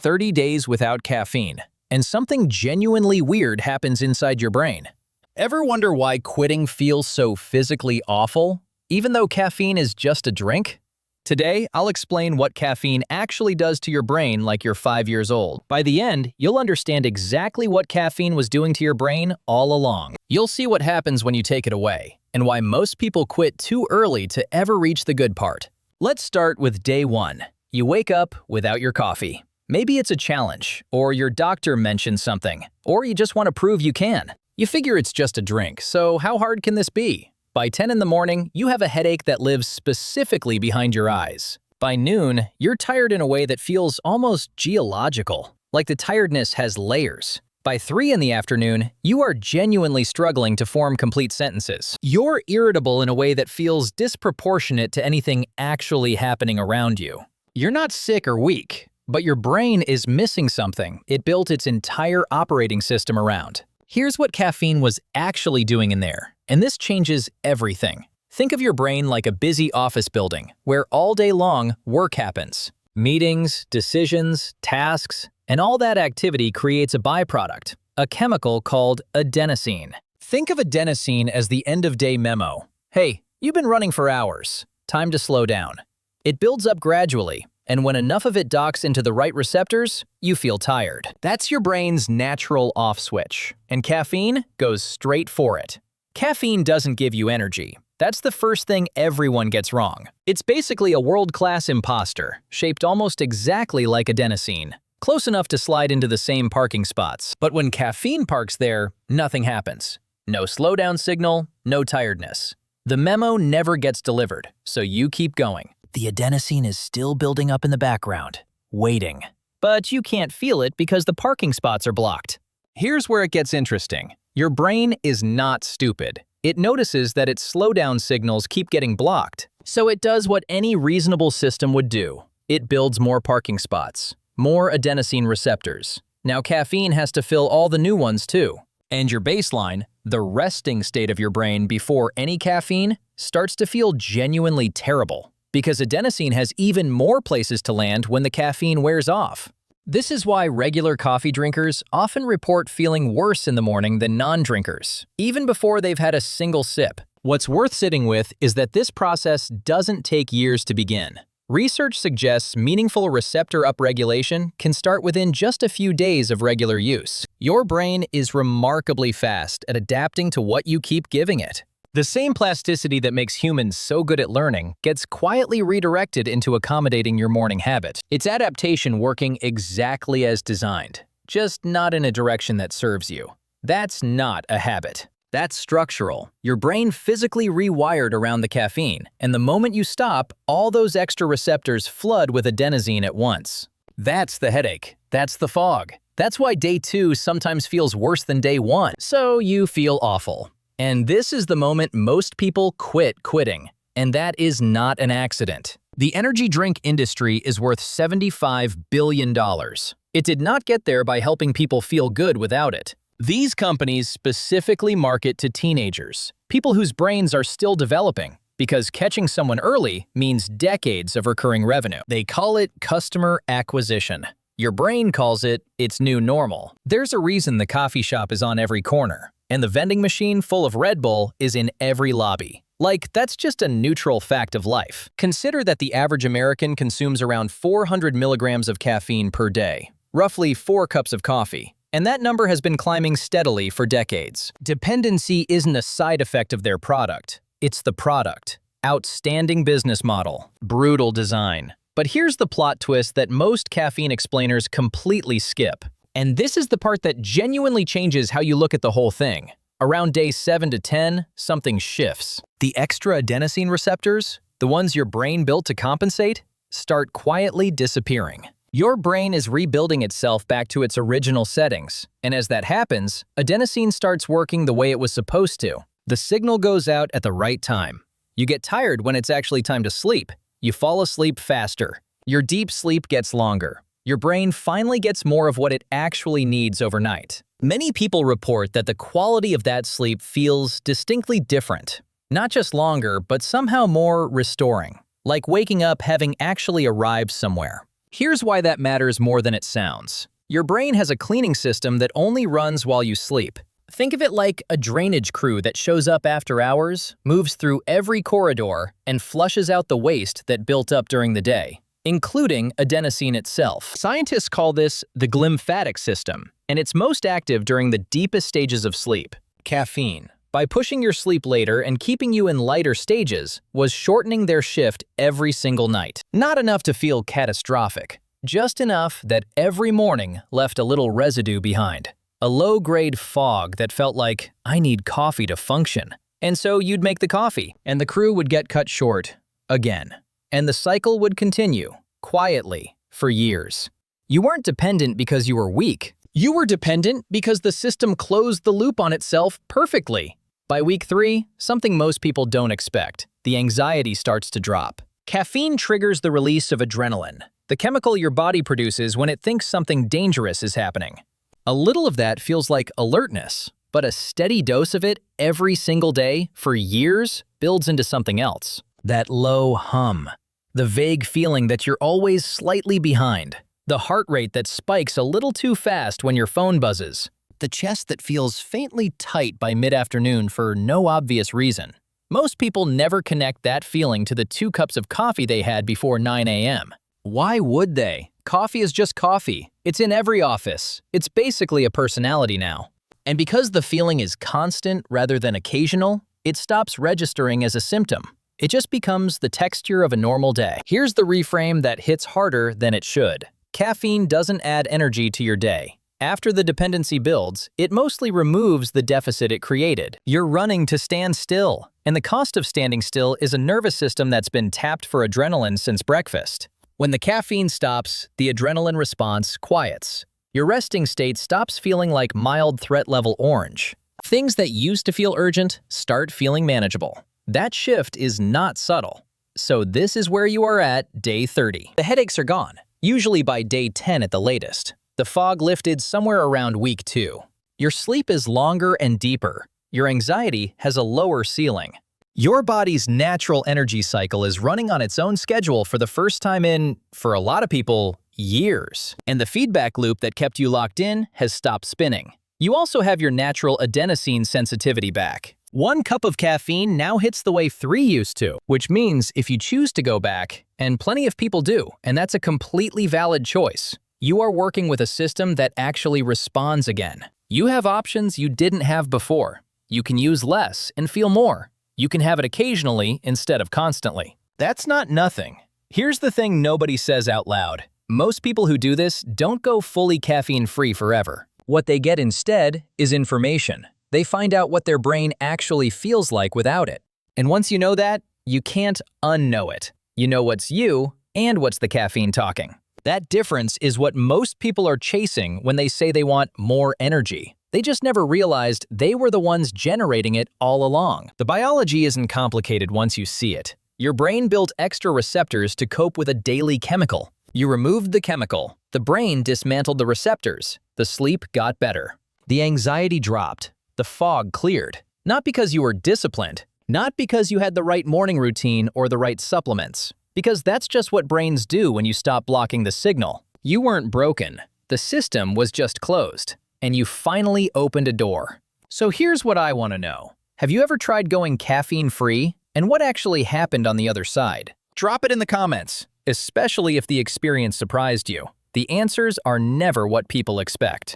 30 days without caffeine, and something genuinely weird happens inside your brain. Ever wonder why quitting feels so physically awful, even though caffeine is just a drink? Today, I'll explain what caffeine actually does to your brain like you're 5 years old. By the end, you'll understand exactly what caffeine was doing to your brain all along. You'll see what happens when you take it away, and why most people quit too early to ever reach the good part. Let's start with day 1. You wake up without your coffee. Maybe it's a challenge, or your doctor mentioned something, or you just want to prove you can. You figure it's just a drink, so how hard can this be? By 10 in the morning, you have a headache that lives specifically behind your eyes. By noon, you're tired in a way that feels almost geological, like the tiredness has layers. By 3 in the afternoon, you are genuinely struggling to form complete sentences. You're irritable in a way that feels disproportionate to anything actually happening around you. You're not sick or weak, but your brain is missing something it built its entire operating system around. Here's what caffeine was actually doing in there, and this changes everything. Think of your brain like a busy office building, where all day long work happens. Meetings, decisions, tasks, and all that activity creates a byproduct, a chemical called adenosine. Think of adenosine as the end-of-day memo. Hey, you've been running for hours. Time to slow down. It builds up gradually, and when enough of it docks into the right receptors, you feel tired. That's your brain's natural off switch, and caffeine goes straight for it. Caffeine doesn't give you energy. That's the first thing everyone gets wrong. It's basically a world-class impostor, shaped almost exactly like adenosine, close enough to slide into the same parking spots. But when caffeine parks there, nothing happens. No slowdown signal, no tiredness. The memo never gets delivered, so you keep going. The adenosine is still building up in the background, waiting. But you can't feel it because the parking spots are blocked. Here's where it gets interesting. Your brain is not stupid. It notices that its slowdown signals keep getting blocked. So it does what any reasonable system would do. It builds more parking spots, more adenosine receptors. Now caffeine has to fill all the new ones too. And your baseline, the resting state of your brain before any caffeine, starts to feel genuinely terrible. Because adenosine has even more places to land when the caffeine wears off. This is why regular coffee drinkers often report feeling worse in the morning than non-drinkers, even before they've had a single sip. What's worth sitting with is that this process doesn't take years to begin. Research suggests meaningful receptor upregulation can start within just a few days of regular use. Your brain is remarkably fast at adapting to what you keep giving it. The same plasticity that makes humans so good at learning gets quietly redirected into accommodating your morning habit. It's adaptation working exactly as designed, just not in a direction that serves you. That's not a habit. That's structural. Your brain physically rewired around the caffeine, and the moment you stop, all those extra receptors flood with adenosine at once. That's the headache. That's the fog. That's why day 2 sometimes feels worse than day 1. So you feel awful. And this is the moment most people quit quitting, and that is not an accident. The energy drink industry is worth $75 billion. It did not get there by helping people feel good without it. These companies specifically market to teenagers, people whose brains are still developing, because catching someone early means decades of recurring revenue. They call it customer acquisition. Your brain calls it its new normal. There's a reason the coffee shop is on every corner. And the vending machine full of Red Bull is in every lobby. Like, that's just a neutral fact of life. Consider that the average American consumes around 400 milligrams of caffeine per day, roughly 4 cups of coffee. And that number has been climbing steadily for decades. Dependency isn't a side effect of their product. It's the product. Outstanding business model. Brutal design. But here's the plot twist that most caffeine explainers completely skip. And this is the part that genuinely changes how you look at the whole thing. Around day 7 to 10, something shifts. The extra adenosine receptors, the ones your brain built to compensate, start quietly disappearing. Your brain is rebuilding itself back to its original settings, and as that happens, adenosine starts working the way it was supposed to. The signal goes out at the right time. You get tired when it's actually time to sleep. You fall asleep faster. Your deep sleep gets longer. Your brain finally gets more of what it actually needs overnight. Many people report that the quality of that sleep feels distinctly different. Not just longer, but somehow more restoring. Like waking up having actually arrived somewhere. Here's why that matters more than it sounds. Your brain has a cleaning system that only runs while you sleep. Think of it like a drainage crew that shows up after hours, moves through every corridor, and flushes out the waste that built up during the day, including adenosine itself. Scientists call this the glymphatic system, and it's most active during the deepest stages of sleep. Caffeine, by pushing your sleep later and keeping you in lighter stages, was shortening their shift every single night. Not enough to feel catastrophic, just enough that every morning left a little residue behind. A low-grade fog that felt like, I need coffee to function. And so you'd make the coffee, and the crew would get cut short again. And the cycle would continue, quietly, for years. You weren't dependent because you were weak. You were dependent because the system closed the loop on itself perfectly. By week 3, something most people don't expect. The anxiety starts to drop. Caffeine triggers the release of adrenaline, the chemical your body produces when it thinks something dangerous is happening. A little of that feels like alertness, but a steady dose of it every single day for years builds into something else. That low hum, the vague feeling that you're always slightly behind, the heart rate that spikes a little too fast when your phone buzzes, the chest that feels faintly tight by mid-afternoon for no obvious reason. Most people never connect that feeling to the 2 cups of coffee they had before 9 a.m. Why would they? Coffee is just coffee. It's in every office. It's basically a personality now. And because the feeling is constant rather than occasional, it stops registering as a symptom. It just becomes the texture of a normal day. Here's the reframe that hits harder than it should. Caffeine doesn't add energy to your day. After the dependency builds, it mostly removes the deficit it created. You're running to stand still, and the cost of standing still is a nervous system that's been tapped for adrenaline since breakfast. When the caffeine stops, the adrenaline response quiets. Your resting state stops feeling like mild threat level orange. Things that used to feel urgent start feeling manageable. That shift is not subtle. So this is where you are at day 30. The headaches are gone, usually by day 10 at the latest. The fog lifted somewhere around week 2. Your sleep is longer and deeper. Your anxiety has a lower ceiling. Your body's natural energy cycle is running on its own schedule for the first time in, for a lot of people, years. And the feedback loop that kept you locked in has stopped spinning. You also have your natural adenosine sensitivity back. 1 cup of caffeine now hits the way 3 used to, which means if you choose to go back, and plenty of people do, and that's a completely valid choice, you are working with a system that actually responds again. You have options you didn't have before. You can use less and feel more. You can have it occasionally instead of constantly. That's not nothing. Here's the thing nobody says out loud. Most people who do this don't go fully caffeine-free forever. What they get instead is information. They find out what their brain actually feels like without it. And once you know that, you can't unknow it. You know what's you and what's the caffeine talking. That difference is what most people are chasing when they say they want more energy. They just never realized they were the ones generating it all along. The biology isn't complicated once you see it. Your brain built extra receptors to cope with a daily chemical. You removed the chemical. The brain dismantled the receptors. The sleep got better. The anxiety dropped. The fog cleared. Not because you were disciplined. Not because you had the right morning routine or the right supplements. Because that's just what brains do when you stop blocking the signal. You weren't broken. The system was just closed. And you finally opened a door. So here's what I want to know. Have you ever tried going caffeine-free? And what actually happened on the other side? Drop it in the comments, especially if the experience surprised you. The answers are never what people expect.